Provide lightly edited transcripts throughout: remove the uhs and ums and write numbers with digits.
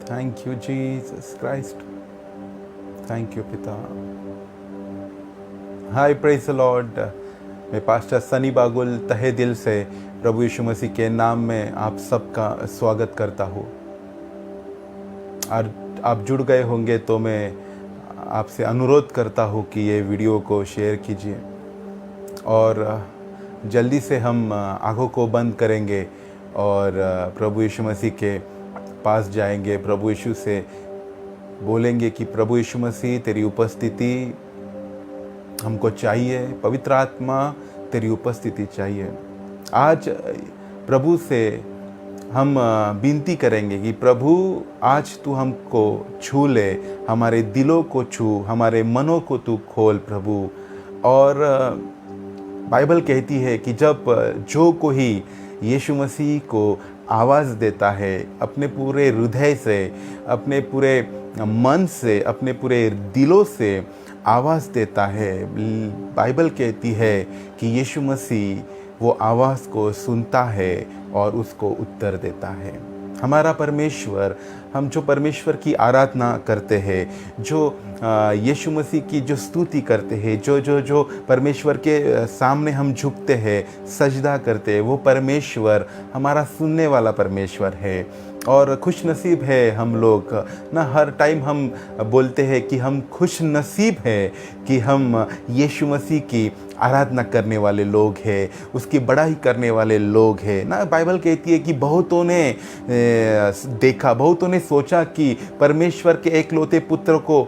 Thank you Jesus Christ. Thank you पिता। हाय praise the Lord. मैं pastor Sunny Bagul तहे दिल से प्रभु यीशु मसीह के नाम में आप सबका स्वागत करता हूँ। और आप जुड़ गए होंगे तो मैं आपसे अनुरोध करता हूँ कि ये वीडियो को शेयर कीजिए और जल्दी से हम आँखों को बंद करेंगे और प्रभु यीशु मसीह के पास जाएंगे। प्रभु यीशु से बोलेंगे कि प्रभु यीशु मसीह तेरी उपस्थिति हमको चाहिए, पवित्र आत्मा तेरी उपस्थिति चाहिए। आज प्रभु से हम विनती करेंगे कि प्रभु आज तू हमको छू ले, हमारे दिलों को छू, हमारे मनों को तू खोल प्रभु। और बाइबल कहती है कि जब जो कोई यीशु मसीह को आवाज़ देता है अपने पूरे हृदय से, अपने पूरे मन से, अपने पूरे दिलों से आवाज़ देता है, बाइबल कहती है कि यीशु मसीह वो आवाज़ को सुनता है और उसको उत्तर देता है। हमारा परमेश्वर, हम जो परमेश्वर की आराधना करते हैं, जो यीशु मसीह की जो स्तुति करते हैं, जो परमेश्वर के सामने हम झुकते हैं, सजदा करते हैं, वो परमेश्वर हमारा सुनने वाला परमेश्वर है। और खुश नसीब है हम लोग ना। हर टाइम हम बोलते हैं कि हम खुश नसीब हैं कि हम यीशु मसीह की आराधना करने वाले लोग हैं, उसकी बड़ाई करने वाले लोग हैं ना। बाइबल कहती है कि बहुतों ने देखा, बहुतों ने सोचा कि परमेश्वर के एकलौते पुत्र को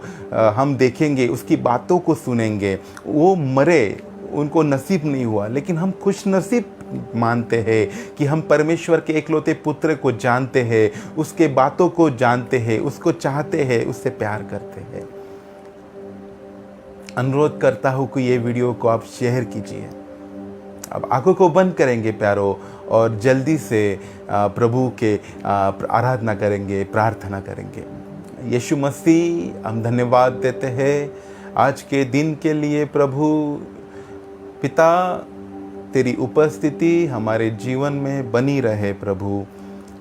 हम देखेंगे, उसकी बातों को सुनेंगे, वो मरे, उनको नसीब नहीं हुआ। लेकिन हम खुश नसीब मानते हैं कि हम परमेश्वर के एकलौते पुत्र को जानते हैं, उसके बातों को जानते हैं, उसको चाहते हैं, उससे प्यार करते हैं। अनुरोध करता हूँ कि ये वीडियो को आप शेयर कीजिए। अब आंखों को बंद करेंगे प्यारो और जल्दी से प्रभु के आराधना करेंगे, प्रार्थना करेंगे। यीशु मसीह, हम धन्यवाद देते हैं आज के दिन के लिए। प्रभु पिता, तेरी उपस्थिति हमारे जीवन में बनी रहे प्रभु।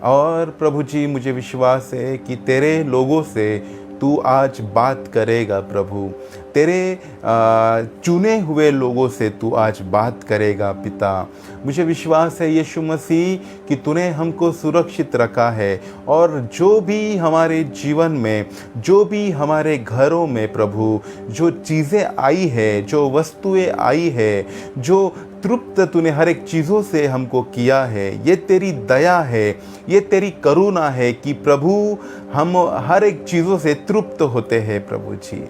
और प्रभु जी, मुझे विश्वास है कि तेरे लोगों से तू आज बात करेगा प्रभु। तेरे चुने हुए लोगों से तू आज बात करेगा पिता। मुझे विश्वास है यीशु मसीह कि तूने हमको सुरक्षित रखा है। और जो भी हमारे जीवन में, जो भी हमारे घरों में प्रभु जो चीज़ें आई है, जो वस्तुएं आई है, जो तृप्त तूने हर एक चीज़ों से हमको किया है, ये तेरी दया है, ये तेरी करुणा है कि प्रभु हम हर एक चीज़ों से तृप्त होते हैं प्रभु जी।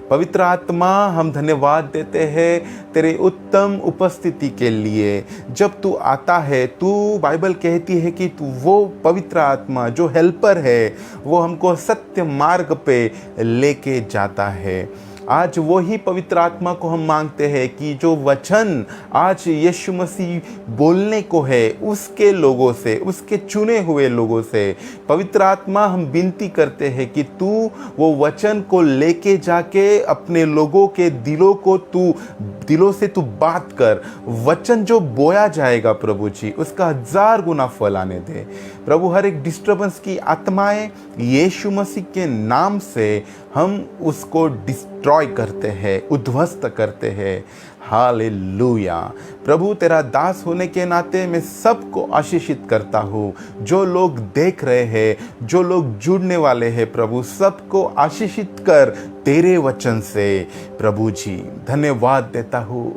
पवित्र आत्मा, हम धन्यवाद देते हैं तेरे उत्तम उपस्थिति के लिए। जब तू आता है, तू, बाइबल कहती है कि तू वो पवित्र आत्मा जो हेल्पर है, वो हमको सत्य मार्ग पे लेके जाता है। आज वही पवित्र आत्मा को हम मांगते हैं कि जो वचन आज यीशु मसीह बोलने को है उसके लोगों से, उसके चुने हुए लोगों से, पवित्र आत्मा हम विनती करते हैं कि तू वो वचन को लेके जाके अपने लोगों के दिलों से तू बात कर। वचन जो बोया जाएगा प्रभु जी, उसका 1000 गुना फल आने दे प्रभु। हर एक डिस्टर्बेंस की आत्माएं यीशु मसीह के नाम से हम उसको डिस्ट्रॉय करते हैं, उद्ध्वस्त करते हैं। हालेलुया। प्रभु, तेरा दास होने के नाते मैं सबको आशीषित करता हूँ। जो लोग देख रहे हैं, जो लोग जुड़ने वाले हैं प्रभु, सबको आशीषित कर तेरे वचन से प्रभु जी। धन्यवाद देता हूँ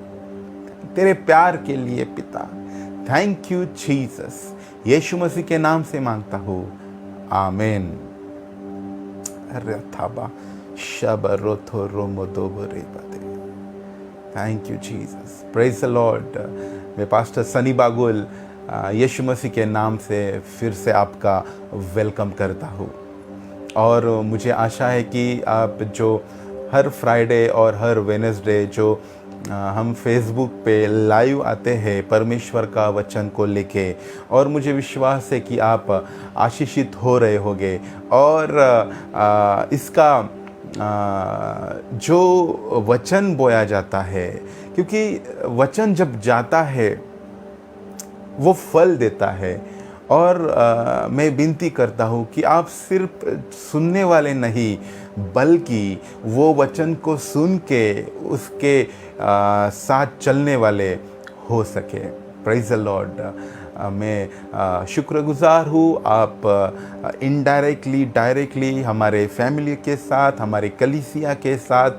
तेरे प्यार के लिए पिता। Thank you Jesus. यीशु मसीह के नाम से मांगता हूँ, आमीन। Thank you Jesus. Praise the Lord. मैं पास्टर सनी बागुल यीशु मसीह के नाम से फिर से आपका वेलकम करता हूँ। और मुझे आशा है कि आप जो हर फ्राइडे और हर वेडनेसडे जो हम फेसबुक पे लाइव आते हैं परमेश्वर का वचन को लेके, और मुझे विश्वास है कि आप आशीषित हो रहे होंगे। और इसका जो वचन बोया जाता है, क्योंकि वचन जब जाता है वो फल देता है, और मैं विनती करता हूँ कि आप सिर्फ सुनने वाले नहीं, बल्कि वो वचन को सुन के उसके साथ चलने वाले हो सके। Praise the Lord. मैं शुक्रगुजार हूँ, आप इनडायरेक्टली डायरेक्टली हमारे फैमिली के साथ, हमारे कलीसिया के साथ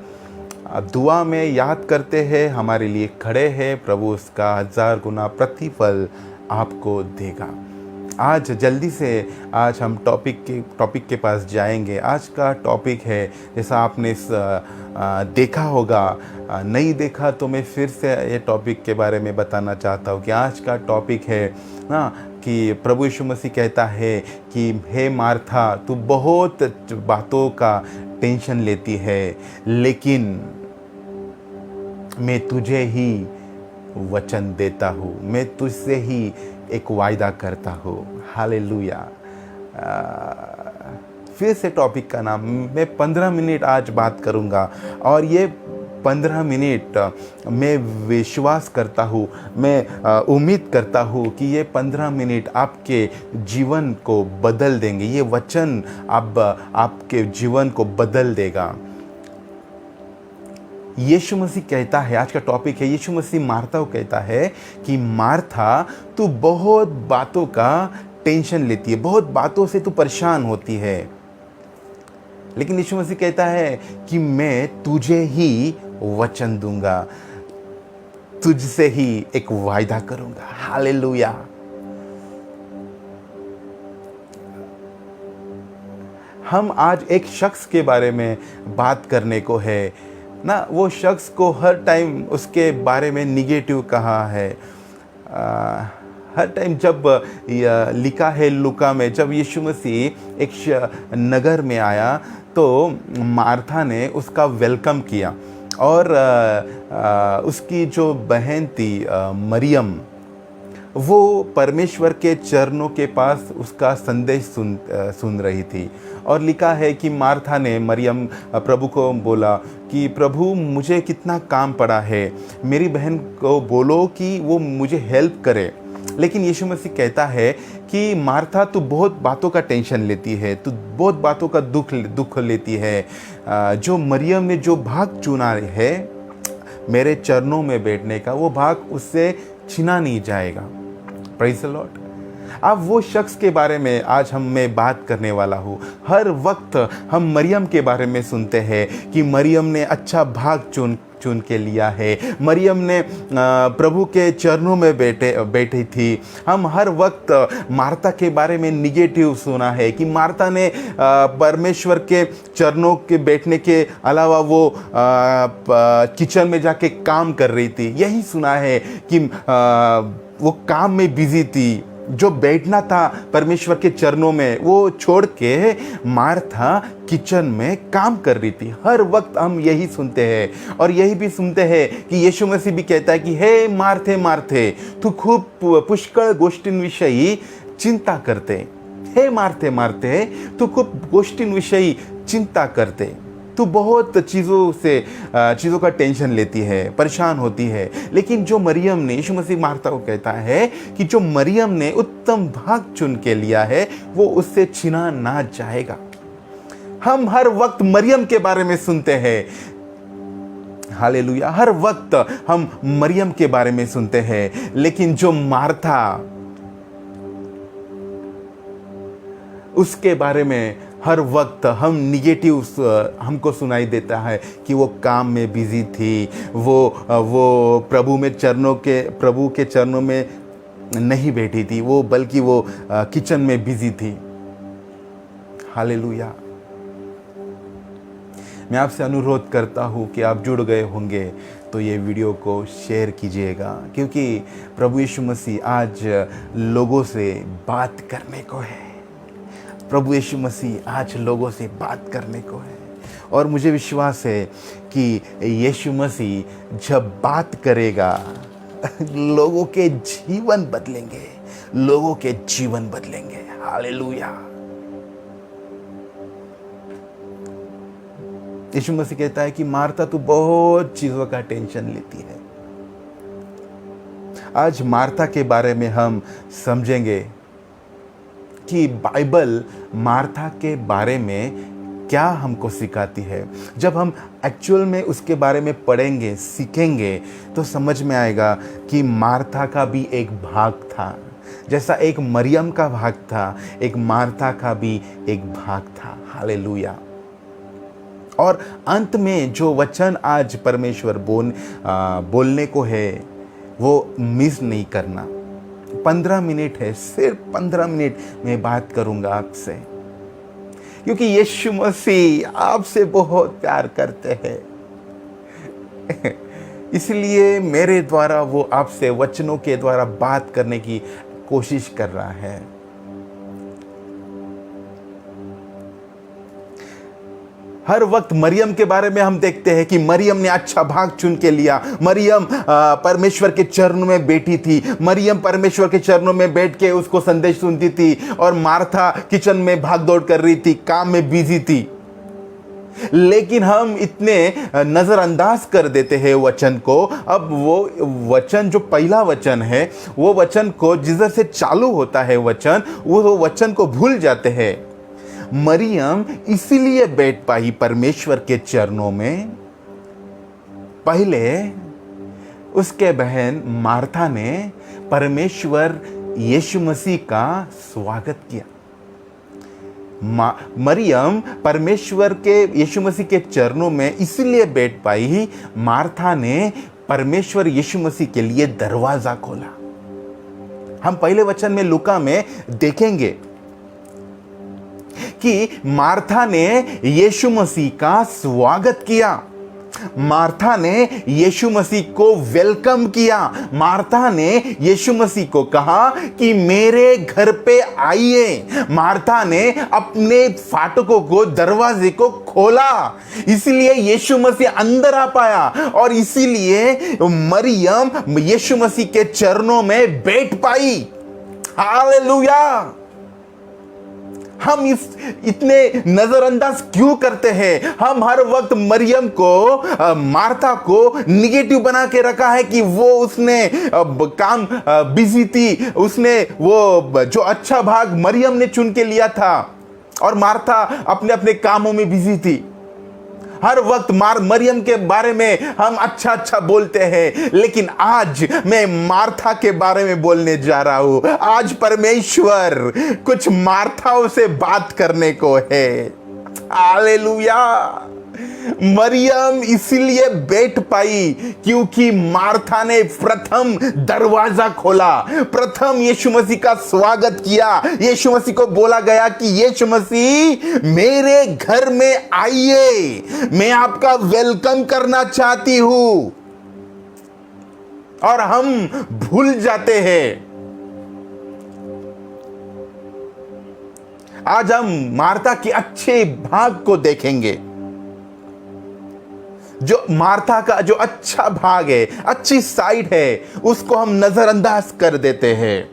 दुआ में याद करते हैं, हमारे लिए खड़े हैं। प्रभु उसका 1000 गुना प्रतिफल आपको देगा। आज जल्दी से आज हम टॉपिक के पास जाएंगे। आज का टॉपिक है, जैसा आपने देखा होगा, नहीं देखा तो मैं फिर से ये टॉपिक के बारे में बताना चाहता हूँ कि आज का टॉपिक है ना कि प्रभु यीशु मसीह कहता है कि हे मार्था, तू बहुत बातों का टेंशन लेती है, लेकिन मैं तुझे ही वचन देता हूँ, मैं तुझसे ही एक वायदा करता हूँ। हालेलुया। फिर से टॉपिक का नाम, मैं 15 मिनट आज बात करूँगा, और ये 15 मिनट मैं विश्वास करता हूँ, मैं उम्मीद करता हूँ कि ये 15 मिनट आपके जीवन को बदल देंगे। ये वचन अब आपके जीवन को बदल देगा। यीशु मसीह कहता है, आज का टॉपिक है, यीशु मसीह मार्था को कहता है कि मार्था, तू बहुत बातों का टेंशन लेती है, बहुत बातों से तू परेशान होती है, लेकिन यीशु मसीह कहता है कि मैं तुझे ही वचन दूंगा, तुझसे ही एक वायदा करूंगा। हालेलुया। हम आज एक शख्स के बारे में बात करने को है ना। वो शख्स को हर टाइम उसके बारे में निगेटिव कहा है। हर टाइम जब लिखा है लूका में, जब यीशु मसीह एक नगर में आया तो मार्था ने उसका वेलकम किया, और उसकी जो बहन थी मरियम, वो परमेश्वर के चरणों के पास उसका संदेश सुन रही थी। और लिखा है कि मार्था ने मरियम प्रभु को बोला कि प्रभु, मुझे कितना काम पड़ा है, मेरी बहन को बोलो कि वो मुझे हेल्प करे। लेकिन यीशु मसीह कहता है कि मार्था, तू बहुत बातों का टेंशन लेती है, तू बहुत बातों का दुख लेती है। जो मरियम ने जो भाग चुना है मेरे चरणों में बैठने का, वो भाग उससे छीना नहीं जाएगा। Praise the Lord. अब वो शख्स के बारे में आज मैं बात करने वाला हूँ। हर वक्त हम मरियम के बारे में सुनते हैं कि मरियम ने अच्छा भाग चुन के लिया है, मरियम ने प्रभु के चरणों में बैठी थी। हम हर वक्त मार्था के बारे में निगेटिव सुना है कि मार्था ने परमेश्वर के चरणों के बैठने के अलावा वो किचन में जाके काम कर रही थी। यही सुना है कि वो काम में बिजी थी, जो बैठना था परमेश्वर के चरणों में वो छोड़ के मार्था किचन में काम कर रही थी। हर वक्त हम यही सुनते हैं, और यही भी सुनते हैं कि यीशु मसीह भी कहता है कि हे मार्थे मार्थे, तू खूप पुष्कळ गोष्टींविषयी चिंता करते। हे मार्थे मार्थे, तू खूप गोष्टींविषयी चिंता करते। तू बहुत चीज़ों का टेंशन लेती है, परेशान होती है। लेकिन जो मरियम ने, यीशु मसीह मार्था को कहता है कि जो मरियम ने उत्तम भाग चुन के लिया है, वो उससे छीना ना जाएगा। हम हर वक्त मरियम के बारे में सुनते हैं। हालेलुया। हर वक्त हम मरियम के बारे में सुनते हैं, लेकिन जो मार्था, उसके बारे में हर वक्त हम निगेटिव हमको सुनाई देता है कि वो काम में बिजी थी, वो प्रभु के चरणों में नहीं बैठी थी, वो बल्कि वो किचन में बिजी थी। हालेलुया। मैं आपसे अनुरोध करता हूँ कि आप जुड़ गए होंगे तो ये वीडियो को शेयर कीजिएगा, क्योंकि प्रभु यीशु मसीह आज लोगों से बात करने को है। प्रभु यीशु मसीह आज लोगों से बात करने को है, और मुझे विश्वास है कि यीशु मसीह जब बात करेगा लोगों के जीवन बदलेंगे, लोगों के जीवन बदलेंगे। हालेलुया। यीशु मसीह कहता है कि मार्था, तू बहुत चीज़ों का टेंशन लेती है। आज मार्था के बारे में हम समझेंगे कि बाइबल मार्था के बारे में क्या हमको सिखाती है। जब हम एक्चुअल में उसके बारे में पढ़ेंगे, सीखेंगे, तो समझ में आएगा कि मार्था का भी एक भाग था। जैसा एक मरियम का भाग था, एक मार्था का भी एक भाग था। हालेलुया। और अंत में जो वचन आज परमेश्वर बोलने को है, वो मिस नहीं करना। 15 मिनट है, सिर्फ 15 मिनट मैं बात करूंगा आपसे, क्योंकि यीशु मसीह आपसे बहुत प्यार करते हैं। इसलिए मेरे द्वारा वो आपसे वचनों के द्वारा बात करने की कोशिश कर रहा है। हर वक्त मरियम के बारे में हम देखते हैं कि मरियम ने अच्छा भाग चुन के लिया। मरियम परमेश्वर के चरणों में बैठी थी। मरियम परमेश्वर के चरणों में बैठ के उसको संदेश सुनती थी, और मार्था किचन में भाग दौड़ कर रही थी, काम में बिजी थी। लेकिन हम इतने नजरअंदाज कर देते हैं वचन को। अब वो वचन जो पहला वचन है, वो वचन को जिधर से चालू होता है वचन, वो वचन को भूल जाते हैं। मरियम इसीलिए बैठ पाई परमेश्वर के चरणों में। पहले उसके बहन मार्था ने परमेश्वर यीशु मसीह का स्वागत किया। मरियम परमेश्वर के यीशु मसीह के चरणों में इसलिए बैठ पाई, मार्था ने परमेश्वर यीशु मसीह के लिए दरवाजा खोला। हम पहले वचन में लूका में देखेंगे कि मार्था ने यीशु मसीह का स्वागत किया। मार्था ने यीशु मसीह को वेलकम किया। मार्था ने यीशु मसीह को कहा कि मेरे घर पे आइए। मार्था ने अपने फाटकों को, दरवाजे को खोला, इसलिए यीशु मसीह अंदर आ पाया। और इसीलिए मरियम यीशु मसीह के चरणों में बैठ पाई। हालेलुया। हम इतने नजरअंदाज क्यों करते हैं? हम हर वक्त मरियम को, मार्था को निगेटिव बना के रखा है कि वो उसने काम बिजी थी, उसने वो जो अच्छा भाग मरियम ने चुन के लिया था, और मार्था अपने अपने कामों में बिजी थी। हर वक्त मरियम के बारे में हम अच्छा अच्छा बोलते हैं, लेकिन आज मैं मार्था के बारे में बोलने जा रहा हूं। आज परमेश्वर कुछ मार्थाओं से बात करने को है। हालेलुया। मरियम इसलिए बैठ पाई क्योंकि मार्था ने प्रथम दरवाजा खोला, प्रथम यीशु मसीह का स्वागत किया। यीशु मसीह को बोला गया कि यीशु मसीह मेरे घर में आइए, मैं आपका वेलकम करना चाहती हूं। और हम भूल जाते हैं। आज हम मार्था के अच्छे भाग को देखेंगे। जो मार्था का जो अच्छा भाग है, अच्छी साइड है, उसको हम नजरअंदाज कर देते हैं।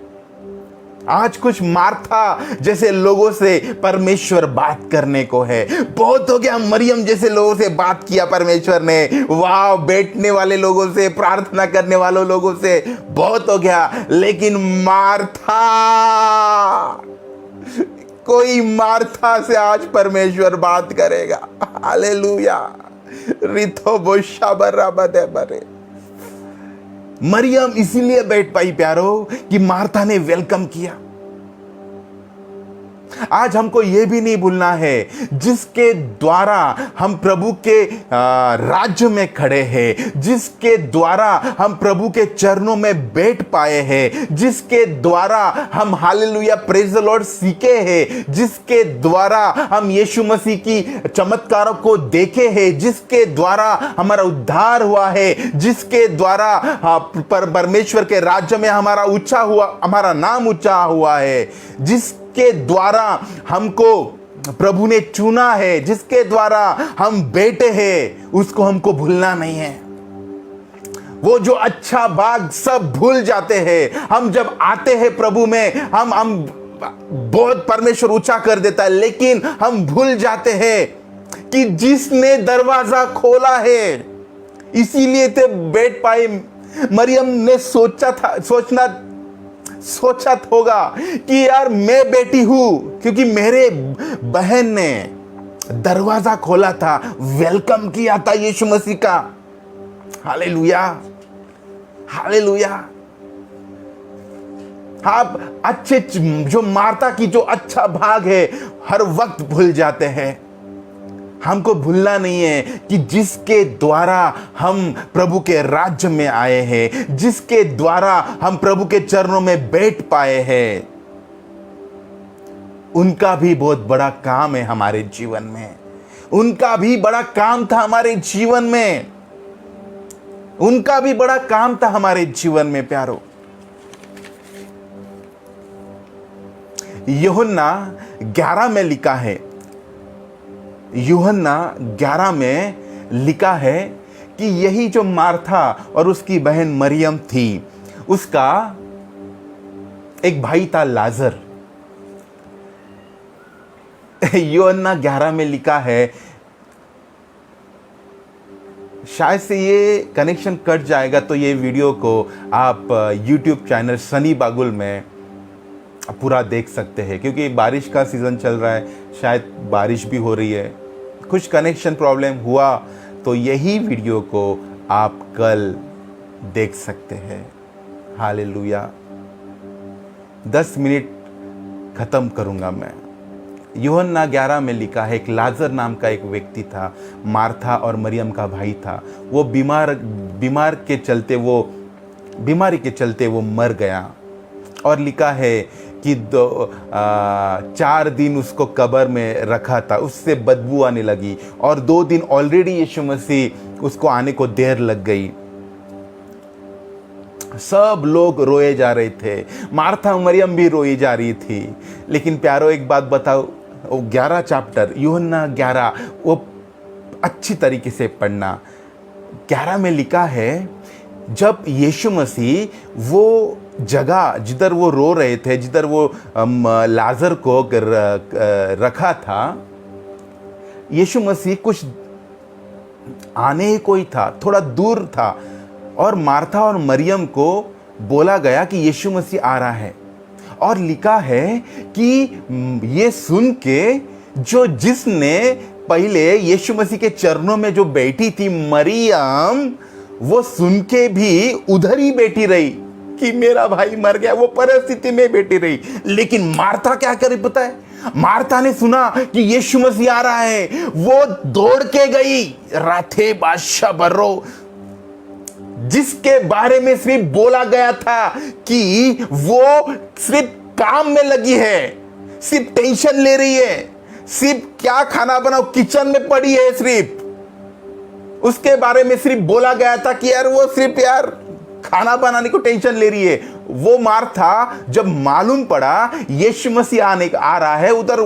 आज कुछ मार्था जैसे लोगों से परमेश्वर बात करने को है। बहुत हो गया मरियम जैसे लोगों से बात किया परमेश्वर ने। वाह, बैठने वाले लोगों से, प्रार्थना करने वालों लोगों से बहुत हो गया। लेकिन मार्था, कोई मार्था से आज परमेश्वर बात करेगा। हालेलुया। रिथो बोशा बराबदे बरे। मरियम इसीलिए बैठ पाई प्यारो कि मार्था ने वेलकम किया। आज हमको यह भी नहीं भूलना है, जिसके द्वारा हम प्रभु के राज्य में खड़े हैं, जिसके द्वारा हम प्रभु के चरणों में बैठ पाए हैं, जिसके द्वारा हम हालेलुया प्रेज द लॉर्ड सीखे हैं, जिसके द्वारा हम यीशु मसीह की चमत्कारों को देखे हैं, जिसके द्वारा हमारा उद्धार हुआ है, जिसके द्वारा परमेश्वर के राज्य में हमारा नाम ऊंचा हुआ है, जिसके द्वारा हमको प्रभु ने चुना है, जिसके द्वारा हम बेटे हैं, उसको हमको भूलना नहीं है। वो जो अच्छा भाग सब भूल जाते हैं। हम जब आते हैं प्रभु में, हम बहुत परमेश्वर ऊंचा कर देता है, लेकिन हम भूल जाते हैं कि जिसने दरवाजा खोला है, इसीलिए ते बैठ पाए। मरियम ने सोचा होगा कि यार मैं बेटी हूं, क्योंकि मेरे बहन ने दरवाजा खोला था, वेलकम किया था यीशु मसीह का। Hallelujah, hallelujah. आप अच्छे, जो मार्था की जो अच्छा भाग है, हर वक्त भूल जाते हैं। हमको भूलना नहीं है कि जिसके द्वारा हम प्रभु के राज्य में आए हैं, जिसके द्वारा हम प्रभु के चरणों में बैठ पाए हैं, उनका भी बहुत बड़ा काम है हमारे जीवन में। उनका भी बड़ा काम था हमारे जीवन में, उनका भी बड़ा काम था हमारे जीवन में प्यारो। यूहन्ना 11 में लिखा है, यूहन्ना 11 में लिखा है कि यही जो मार्था और उसकी बहन मरियम थी, उसका एक भाई था लाजर। यूहन्ना 11 में लिखा है, शायद से ये कनेक्शन कट जाएगा तो ये वीडियो को आप YouTube चैनल सनी बागुल में पूरा देख सकते हैं, क्योंकि बारिश का सीज़न चल रहा है, शायद बारिश भी हो रही है, कुछ कनेक्शन प्रॉब्लम हुआ तो यही वीडियो को आप कल देख सकते हैं। हालेलुया। 10 मिनट ख़त्म करूँगा मैं। यूहन्ना 11 में लिखा है, एक लाजर नाम का एक व्यक्ति था, मार्था और मरियम का भाई था। वो बीमारी के चलते वो मर गया। और लिखा है कि 4 दिन उसको कब्र में रखा था, उससे बदबू आने लगी, और 2 दिन ऑलरेडी यीशु मसीह उसको आने को देर लग गई। सब लोग रोए जा रहे थे, मार्था मरियम भी रोई जा रही थी। लेकिन प्यारो एक बात बताओ, वो 11 चैप्टर यूहन्ना 11 वो अच्छी तरीके से पढ़ना। 11 में लिखा है, जब यीशु मसीह वो जगह जिधर वो रो रहे थे, जिधर वो लाजर को रखा था, यीशु मसीह कुछ आने ही कोई था, थोड़ा दूर था, और मार्था और मरियम को बोला गया कि यीशु मसीह आ रहा है। और लिखा है कि ये सुन के जिसने पहले यीशु मसीह के चरणों में जो बैठी थी मरियम, वो सुन के भी उधर ही बैठी रही कि मेरा भाई मर गया, वो परिस्थिति में बैठी रही। लेकिन मार्था क्या करे पता है? मार्था ने सुना कि यीशु मसीह आ रहा है, वो दौड़ के गई, राथे बादशाह बर्रो, जिसके बारे में सिर्फ बोला गया था कि वो सिर्फ काम में लगी है, सिर्फ टेंशन ले रही है, सिर्फ क्या खाना बनाओ किचन में पड़ी है, सिर्फ उसके बारे में सिर्फ बोला गया था कि यार वो सिर्फ यार खाना बनाने को टेंशन ले रही है। वो मार्था जब मालूम पड़ा यीशु मसीह आ रहा है, उधर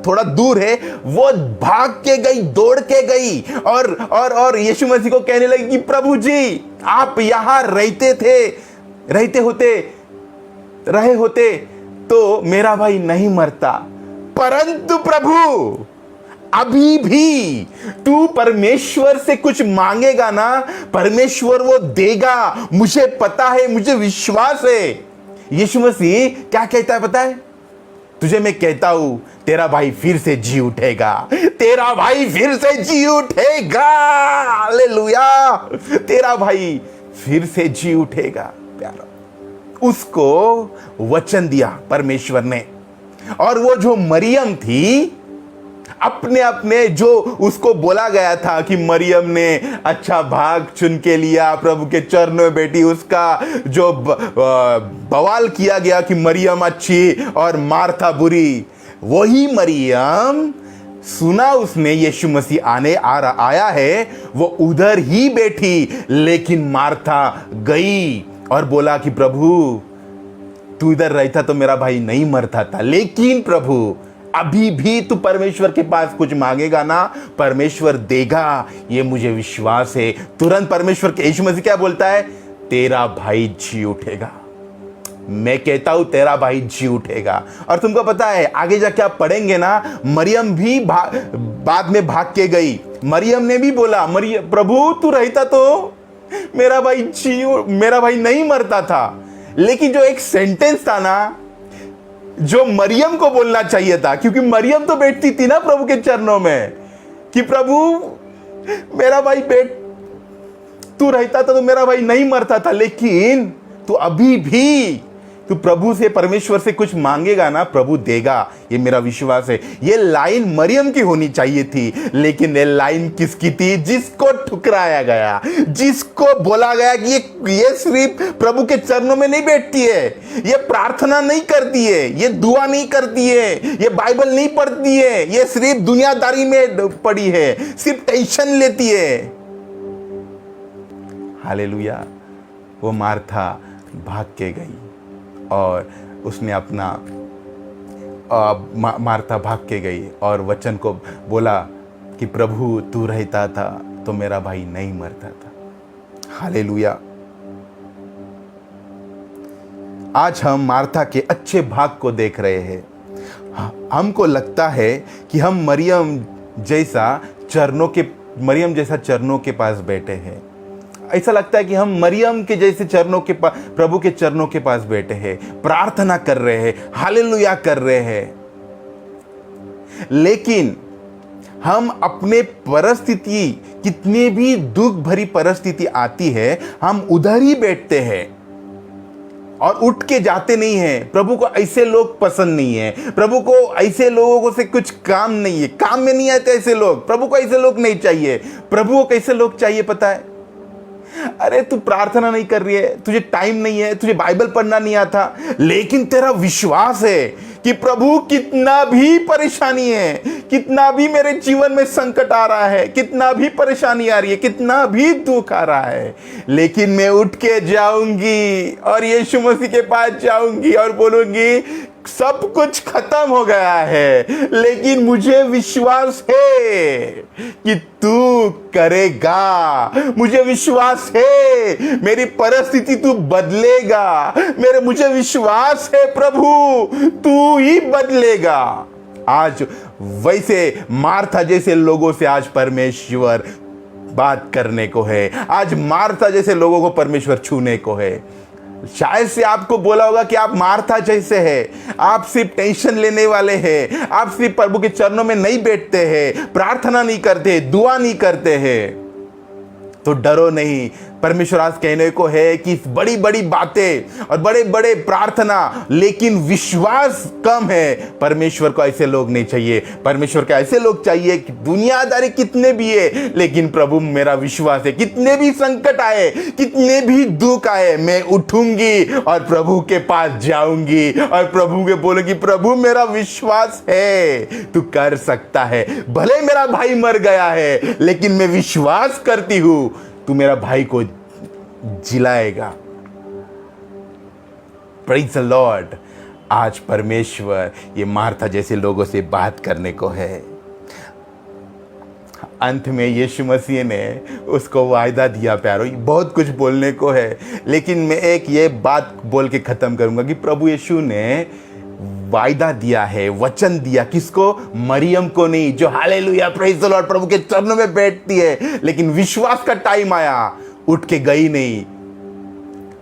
थोड़ा दूर है, वो भाग के गई, दौड़ के गई, और यीशु मसीह को कहने लगी कि प्रभु जी, आप यहां रहे होते तो मेरा भाई नहीं मरता। परंतु प्रभु, अभी भी तू परमेश्वर से कुछ मांगेगा ना, परमेश्वर वो देगा, मुझे पता है, मुझे विश्वास है। यीशु मसीह क्या कहता है पता है? तुझे मैं कहता हूं, तेरा भाई फिर से जी उठेगा, तेरा भाई फिर से जी उठेगा। हालेलुया, तेरा भाई फिर से जी उठेगा। प्यारा, उसको वचन दिया परमेश्वर ने। और वो जो मरियम थी, अपने जो उसको बोला गया था कि मरियम ने अच्छा भाग चुन के लिया, प्रभु के चरणों में बैठी, उसका जो बवाल किया गया कि मरियम अच्छी और मार्था बुरी, वही मरियम सुना उसने यीशु मसीह आया है, वो उधर ही बैठी। लेकिन मार्था गई और बोला कि प्रभु, तू इधर रहता तो मेरा भाई नहीं मरता था। लेकिन प्रभु, अभी भी तू परमेश्वर के पास कुछ मांगेगा ना, परमेश्वर देगा, ये मुझे विश्वास है। तुरंत परमेश्वर के यीशु मसीह क्या बोलता है? तेरा भाई जी उठेगा। मैं कहता हूं तेरा भाई जी उठेगा। और तुमको पता है, आगे जाके आप पढ़ेंगे ना, मरियम भी बाद में भाग के गई। मरियम ने भी बोला, प्रभु तू रहता तो मेरा भाई नहीं मरता था। लेकिन जो एक सेंटेंस था ना, जो मरियम को बोलना चाहिए था, क्योंकि मरियम तो बैठती थी ना प्रभु के चरणों में कि प्रभु मेरा भाई तू रहता था तो मेरा भाई नहीं मरता था, लेकिन तू अभी भी तू प्रभु से, परमेश्वर से कुछ मांगेगा ना, प्रभु देगा, ये मेरा विश्वास है। ये लाइन मरियम की होनी चाहिए थी, लेकिन ये लाइन किसकी थी? जिसको ठुकराया गया, जिसको बोला गया कि ये सिर्फ प्रभु के चरणों में नहीं बैठती है, ये प्रार्थना नहीं करती है, ये दुआ नहीं करती है, ये बाइबल नहीं पढ़ती है, ये सिर्फ दुनियादारी में पड़ी है, सिर्फ टेंशन लेती है। हालेलुया। वो मार्था भाग के गई और उसने अपना मार्था भाग के गई और वचन को बोला कि प्रभु तू रहता था तो मेरा भाई नहीं मरता था। हालेलुया। आज हम मार्था के अच्छे भाग को देख रहे हैं। हमको लगता है कि हम मरियम जैसा चरणों के पास बैठे हैं। ऐसा लगता है कि हम मरियम के जैसे चरणों के पास, प्रभु के चरणों के पास बैठे हैं, प्रार्थना कर रहे हैं, हालेलुया कर रहे हैं, लेकिन हम अपने परिस्थिति, कितनी भी दुख भरी परिस्थिति आती है, हम उधर ही बैठते हैं और उठ के जाते नहीं हैं। प्रभु को ऐसे लोग पसंद नहीं है, प्रभु को ऐसे लोगों से कुछ काम नहीं है, काम में नहीं आते ऐसे लोग। प्रभु को ऐसे लोग नहीं चाहिए। प्रभु को कैसे लोग चाहिए पता है? अरे तू प्रार्थना नहीं कर रही है, तुझे टाइम नहीं है, तुझे बाइबल पढ़ना नहीं आता, लेकिन तेरा विश्वास है कि प्रभु कितना भी परेशानी है, कितना भी मेरे जीवन में संकट आ रहा है, कितना भी परेशानी आ रही है, कितना भी दुख आ रहा है, लेकिन मैं उठ के जाऊंगी और यीशु मसीह के पास जाऊंगी और बोलूंगी सब कुछ खत्म हो गया है, लेकिन मुझे विश्वास है कि तू करेगा। मुझे विश्वास है मेरी परिस्थिति तू बदलेगा। मुझे विश्वास है प्रभु तू ही बदलेगा। आज वैसे मार्था जैसे लोगों से आज परमेश्वर बात करने को है। आज मार्था जैसे लोगों को परमेश्वर छूने को है। शायद से आपको बोला होगा कि आप मार्था जैसे हैं, आप सिर्फ टेंशन लेने वाले हैं, आप सिर्फ प्रभु के चरणों में नहीं बैठते हैं, प्रार्थना नहीं करते, दुआ नहीं करते हैं। तो डरो नहीं। परमेश्वर आज कहने को है कि बड़ी बड़ी बातें और बड़े बड़े प्रार्थना, लेकिन विश्वास कम है। परमेश्वर को ऐसे लोग नहीं चाहिए। परमेश्वर को ऐसे लोग चाहिए कि दुनियादारी कितने भी है, लेकिन प्रभु मेरा विश्वास है, कितने भी संकट आए, कितने भी दुख आए, मैं उठूंगी और प्रभु के पास जाऊंगी और प्रभु के बोलूंगी प्रभु मेरा विश्वास है तू कर सकता है। भले मेरा भाई मर गया है, लेकिन मैं विश्वास करती हूं तू मेरा भाई को जिलाएगा। Praise the Lord. आज परमेश्वर ये मार्था जैसे लोगों से बात करने को है। अंत में यीशु मसीह ने उसको वायदा दिया। प्यारो, बहुत कुछ बोलने को है, लेकिन मैं एक ये बात बोल के खत्म करूंगा कि प्रभु यीशु ने वायदा दिया है, वचन दिया। किसको? मरियम को नहीं, जो हालेलुया प्रेज़ द लॉर्ड प्रभु के चरणों में बैठती है, लेकिन विश्वास का टाइम आया, उठ के गई नहीं।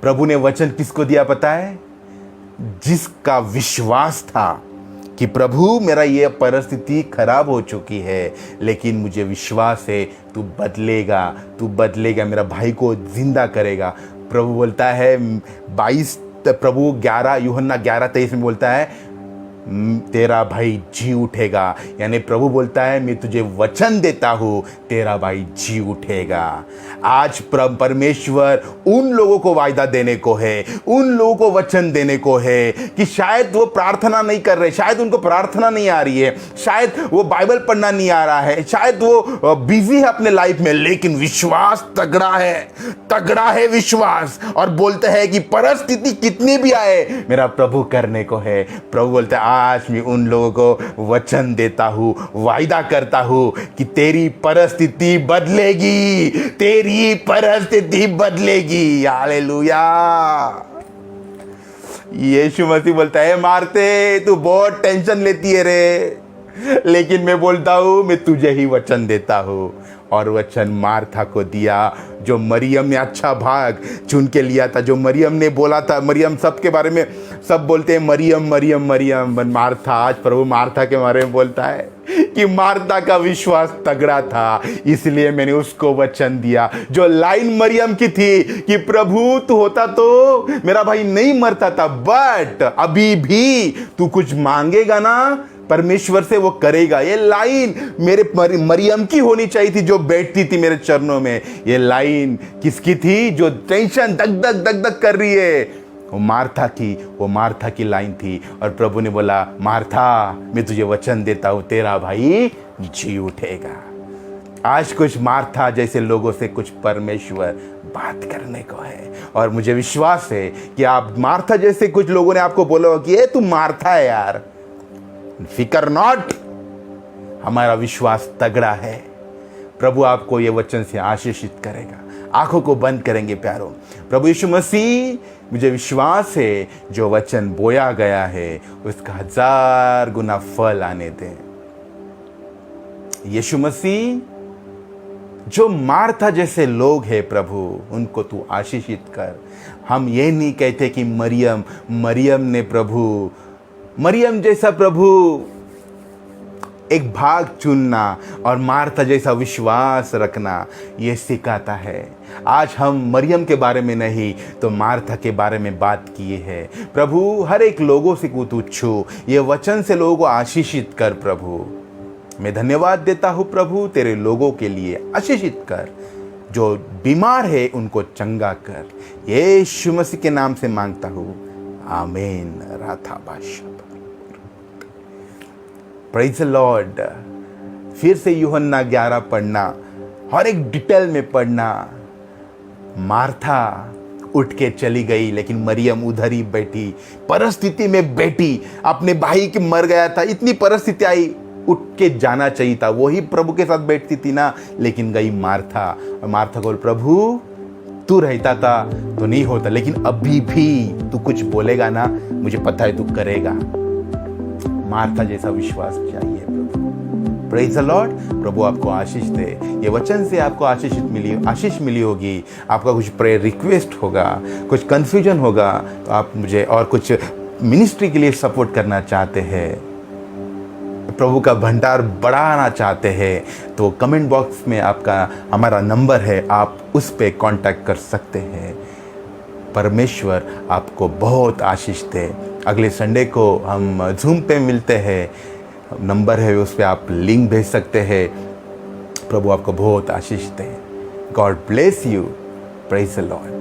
प्रभु ने वचन किसको दिया पता है? जिसका विश्वास था कि प्रभु मेरा ये परिस्थिति खराब हो चुकी है, लेकिन मुझे विश्वास है तू बदलेगा, तू बदलेगा, मेरा भाई को जिंदा करेगा। प्रभु बोलता है 22 प्रभु 11 यूहन्ना 11:23 में बोलता है तेरा भाई जी उठेगा। यानी प्रभु बोलता है मैं तुझे वचन देता हूं, तेरा भाई जी उठेगा। आज परमेश्वर उन लोगों को वायदा देने को है, उन लोगों को वचन देने को है कि शायद वो प्रार्थना नहीं कर रहे, शायद उनको प्रार्थना नहीं आ रही है, शायद वो बाइबल पढ़ना नहीं आ रहा है, शायद वो बिजी है अपने लाइफ में, लेकिन विश्वास तगड़ा है विश्वास। और बोलते हैं कि परिस्थिति कितनी भी आए, मेरा प्रभु करने को है। प्रभु बोलता है आज मैं उन लोगों को वचन देता हूं, वायदा करता हूं कि तेरी परिस्थिति बदलेगी, तेरी परिस्थिति बदलेगी। हालेलुया। यीशु मसीह बोलता है मारते तू बहुत टेंशन लेती है रे, लेकिन मैं बोलता हूँ मैं तुझे ही वचन देता हूँ। और वचन मार्था को दिया, जो मरियम ने अच्छा भाग चुन के लिया था, जो मरियम ने बोला था। मरियम सबके बारे में सब बोलते हैं मरियम मरियम मरियम, मार्था, आज प्रभु मार्था के बारे में बोलता है कि मार्था का विश्वास तगड़ा था, इसलिए मैंने उसको वचन दिया। जो लाइन मरियम की थी कि प्रभु तू होता तो मेरा भाई नहीं मरता था, बट अभी भी तू कुछ मांगेगा ना परमेश्वर से वो करेगा। ये लाइन मेरे मरियम की होनी चाहिए थी, जो बैठती थी मेरे चरणों में। ये लाइन किसकी थी? जो टेंशन दग दग दग दग कर रही है, वो मार्था की, वो मार्था की लाइन थी। और प्रभु ने बोला मार्था मैं तुझे वचन देता हूं, तेरा भाई जी उठेगा। आज कुछ मार्था जैसे लोगों से कुछ परमेश्वर बात करने को है, और मुझे विश्वास है कि आप मार्था जैसे कुछ लोगों ने आपको बोला हो कि ये तू मार्था है यार, फिकर नॉट, हमारा विश्वास तगड़ा है। प्रभु आपको ये वचन से आशीषित करेगा। आंखों को बंद करेंगे प्यारों। प्रभु यीशु मसीह, मुझे विश्वास है जो वचन बोया गया है उसका 1000 गुना फल आने दें। यीशु मसीह, जो मार्था जैसे लोग हैं प्रभु, उनको तू आशीषित कर। हम ये नहीं कहते कि मरियम ने प्रभु, मरियम जैसा प्रभु एक भाग चुनना और मार्था जैसा विश्वास रखना, ये सिखाता है। आज हम मरियम के बारे में नहीं तो मार्था के बारे में बात किए हैं। प्रभु हर एक लोगों से तू छू, ये वचन से लोगों को आशीषित कर। प्रभु मैं धन्यवाद देता हूँ प्रभु, तेरे लोगों के लिए आशीषित कर। जो बीमार है उनको चंगा कर, यीशु मसीह के नाम से मांगता हूँ, आमीन। राधा बादशाह, प्रेज़ द लॉर्ड। फिर से यूहन्ना 11 पढ़ना, हर एक डिटेल में पढ़ना। मार्था उठ के चली गई, लेकिन मरियम उधर ही बैठी, परिस्थिति में बैठी। अपने भाई के मर गया था, इतनी परिस्थिति आई, उठ के जाना चाहिए था, वही प्रभु के साथ बैठती थी ना, लेकिन गई मार्था। और मार्था को प्रभु तू रहता था तो नहीं होता, लेकिन अभी भी तू कुछ बोलेगा ना, मुझे पता है तू करेगा। मार्था जैसा विश्वास चाहिए प्रभु। Praise the Lord. प्रभु आपको आशीष दे। ये वचन से आपको आशीष मिली होगी। आपका कुछ प्रेयर रिक्वेस्ट होगा, कुछ कंफ्यूजन होगा, तो आप मुझे, और कुछ मिनिस्ट्री के लिए सपोर्ट करना चाहते हैं, प्रभु का भंडार बढ़ाना चाहते हैं, तो कमेंट बॉक्स में हमारा नंबर है, आप उस पर कांटेक्ट कर सकते हैं। परमेश्वर आपको बहुत आशीष दे। अगले संडे को हम जूम पे मिलते हैं, नंबर है उस पर आप लिंक भेज सकते हैं। प्रभु आपको बहुत आशीष दे। God bless you. Praise the Lord.